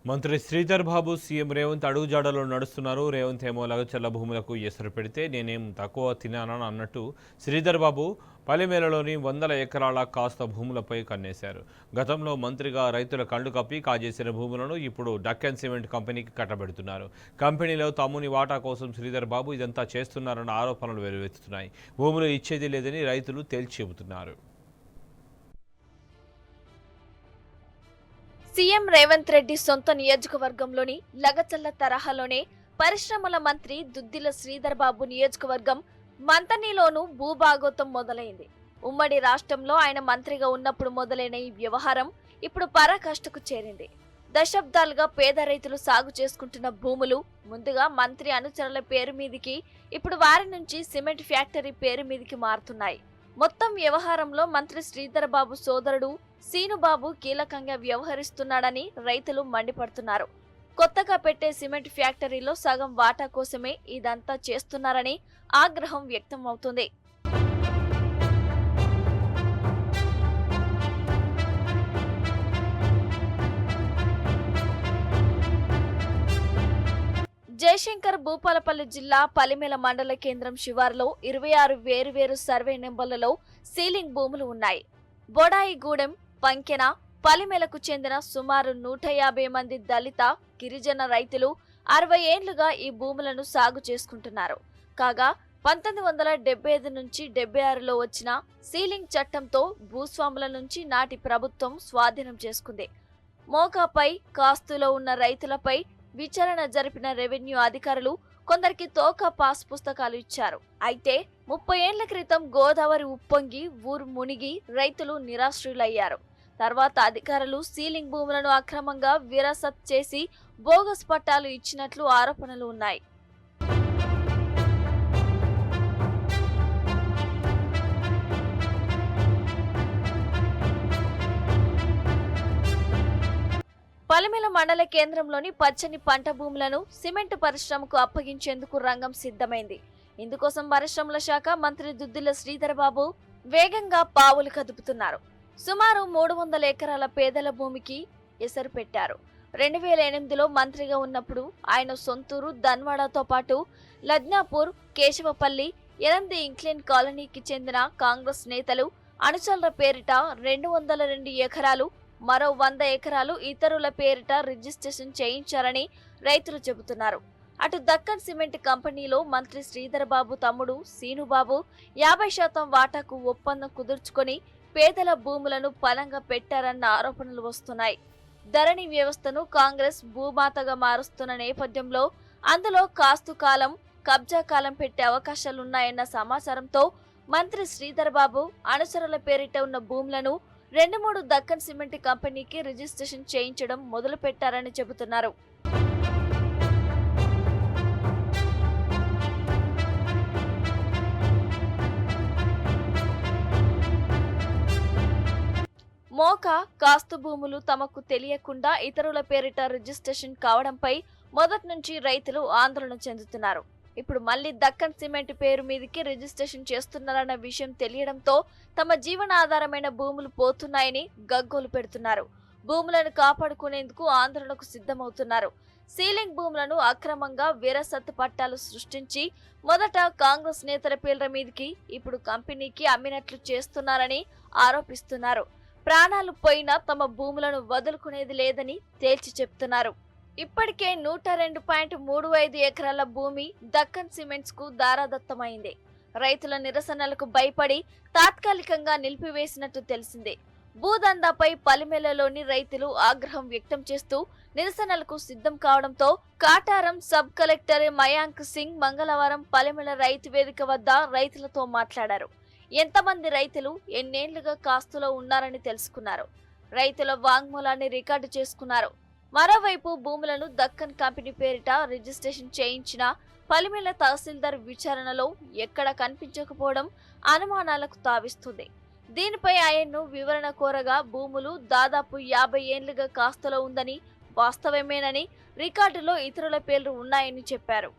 మంత్రి శ్రీధర్ బాబు సీఎం రేవంత్ అడుగుజాడలో నడుస్తున్నారు. రేవంత్ ఏమో లగచర్ల భూములకు ఎసరు పెడితే నేనేం తక్కువ తిన్నానని అన్నట్టు శ్రీధర్ బాబు పలిమేలలోని వందల ఎకరాల కాస్త భూములపై కన్నేశారు. గతంలో మంత్రిగా రైతుల కళ్ళు కప్పి కాజేసిన భూములను ఇప్పుడు డక్కన్ సిమెంట్ కంపెనీకి కట్టబెడుతున్నారు. కంపెనీలో తమ్ముని వాటా కోసం శ్రీధర్ బాబు ఇదంతా చేస్తున్నారన్న ఆరోపణలు వెలువెత్తుతున్నాయి. భూములు ఇచ్చేది లేదని రైతులు తేల్చి చెబుతున్నారు. సీఎం రేవంత్ రెడ్డి సొంత నియోజకవర్గంలోని లగచర్ల తరహాలోనే పరిశ్రమల మంత్రి దుద్దిల శ్రీధర్ బాబు నియోజకవర్గం మంతనిలోనూ భూభాగోతం మొదలైంది. ఉమ్మడి రాష్ట్రంలో ఆయన మంత్రిగా ఉన్నప్పుడు మొదలైన ఈ వ్యవహారం ఇప్పుడు పరాకాష్ఠకు చేరింది. దశాబ్దాలుగా పేద రైతులు సాగు చేసుకుంటున్న భూములు ముందుగా మంత్రి అనుచరుల పేరు మీదికి, ఇప్పుడు వారి నుంచి సిమెంట్ ఫ్యాక్టరీ పేరు మీదికి మారుతున్నాయి. మొత్తం వ్యవహారంలో మంత్రి శ్రీధర్ బాబు సోదరుడు సీనుబాబు కీలకంగా వ్యవహరిస్తున్నాడని రైతులు మండిపడుతున్నారు. కొత్తగా పెట్టే సిమెంట్ ఫ్యాక్టరీలో సగం వాటా కోసమే ఇదంతా చేస్తున్నారని ఆగ్రహం వ్యక్తం అవుతుంది. జయశంకర్ భూపాలపల్లి జిల్లా పలిమేల మండల కేంద్రం శివారులో 26 వేరువేరు సర్వే నెంబర్లలో సీలింగ్ భూములు ఉన్నాయి. బొడాయిగూడెం, పంకెన, పలిమేలకు చెందిన సుమారు 150 మంది దళిత, గిరిజన రైతులు 60 ఏళ్లుగా ఈ భూములను సాగు చేసుకుంటున్నారు. కాగా 1975 నుంచి 76లో వచ్చిన సీలింగ్ చట్టంతో భూస్వాముల నుంచి నాటి ప్రభుత్వం స్వాధీనం చేసుకుంది. మోకాపై కాస్తులో ఉన్న రైతులపై విచారణ జరిపిన రెవెన్యూ అధికారులు కొందరికి తోక పాస్ పుస్తకాలు ఇచ్చారు. అయితే 30 ఏళ్ల క్రితం గోదావరి ఉప్పొంగి ఊరు మునిగి రైతులు నిరాశ్రులయ్యారు. తర్వాత అధికారులు సీలింగ్ భూములను అక్రమంగా విరాసత్ చేసి బోగస్ పట్టాలు ఇచ్చినట్లు ఆరోపణలు ఉన్నాయి. పలిమేల మండల కేంద్రంలోని పచ్చని పంట భూములను సిమెంట్ పరిశ్రమకు అప్పగించేందుకు రంగం సిద్ధమైంది. ఇందుకోసం పరిశ్రమల శాఖ మంత్రి దుద్దిల శ్రీధర్ బాబు వేగంగా పావులు కదుపుతున్నారు. సుమారు 300 ఎకరాల పేదల భూమికి ఎసరు పెట్టారు. 2008లో మంత్రిగా ఉన్నప్పుడు ఆయన సొంతూరు ధన్వాడతో పాటు లద్నాపూర్, కేశవపల్లి, 8 ఇంక్లైన్ కాలనీకి చెందిన కాంగ్రెస్ నేతలు అనుచరుల పేరిట 202 ఎకరాలు, మరో 100 ఎకరాలు ఇతరుల పేరిట రిజిస్ట్రేషన్ చేయించారని రైతులు చెబుతున్నారు. అటు దక్కన్ సిమెంట్ కంపెనీలో మంత్రి శ్రీధర్ బాబు తమ్ముడు సీనుబాబు 50% వాటాకు ఒప్పందం కుదుర్చుకొని పేదల భూములను పలంగా పెట్టారన్న ఆరోపణలు వస్తున్నాయి. ధరణి వ్యవస్థను కాంగ్రెస్ భూమాతగా మారుస్తున్న నేపథ్యంలో అందులో కాస్తు కాలం, కబ్జా కాలం పెట్టే అవకాశాలున్నాయన్న సమాచారంతో మంత్రి శ్రీధర్ బాబు అనుచరుల పేరిట ఉన్న భూములను 2-3 దక్కన్ సిమెంట్ కంపెనీకి రిజిస్ట్రేషన్ చేయించడం మొదలు పెట్టారని చెబుతున్నారు. మోకా, కాస్తు భూములు తమకు తెలియకుండా ఇతరుల పేరిట రిజిస్ట్రేషన్ కావడంపై మొదటి నుంచి రైతులు ఆందోళన చెందుతున్నారు. ఇప్పుడు మళ్లీ దక్కన్ సిమెంట్ పేరు మీదకి రిజిస్ట్రేషన్ చేస్తున్నారన్న విషయం తెలియడంతో తమ జీవనాధారమైన భూములు పోతున్నాయని గగ్గోలు పెడుతున్నారు. భూములను కాపాడుకునేందుకు ఆందోళనకు సిద్ధమవుతున్నారు. సీలింగ్ భూములను అక్రమంగా విరాసత్ పట్టాలు సృష్టించి మొదట కాంగ్రెస్ నేతల పేర్ల మీదకి, ఇప్పుడు కంపెనీకి అమ్మినట్లు చేస్తున్నారని ఆరోపిస్తున్నారు. ప్రాణాలు పోయినా తమ భూములను వదులుకునేది లేదని తేల్చి చెప్తున్నారు. ఇప్పటికే 102.35 ఎకరాల భూమి దక్కన్ సిమెంట్స్ కు దారాదత్తమైంది. రైతుల నిరసనలకు భయపడి తాత్కాలికంగా నిలిపివేసినట్టు తెలిసింది. భూదందాపై పలిమేలలోని రైతులు ఆగ్రహం వ్యక్తం చేస్తూ నిరసనలకు సిద్ధం కావడంతో కాటారం సబ్ కలెక్టర్ మయాంక్ సింగ్ మంగళవారం పలిమేల రైతు వేదిక వద్ద రైతులతో మాట్లాడారు. ఎంతమంది రైతులు ఎన్నేళ్లుగా కాస్తులో ఉన్నారని తెలుసుకున్నారు. రైతుల వాంగ్మూలాన్ని రికార్డు చేసుకున్నారు. మరోవైపు భూములను దక్కన్ కంపెనీ పేరిట రిజిస్ట్రేషన్ చేయించిన పలిమేల తహసీల్దార్ విచారణలో ఎక్కడ కనిపించకపోవడం అనుమానాలకు తావిస్తుంది. దీనిపై ఆయన్ను వివరణ కోరగా భూములు దాదాపు 50 ఏళ్లుగా కాస్తలో ఉందని, వాస్తవమేనని, రికార్డులో ఇతరుల పేర్లు ఉన్నాయని చెప్పారు.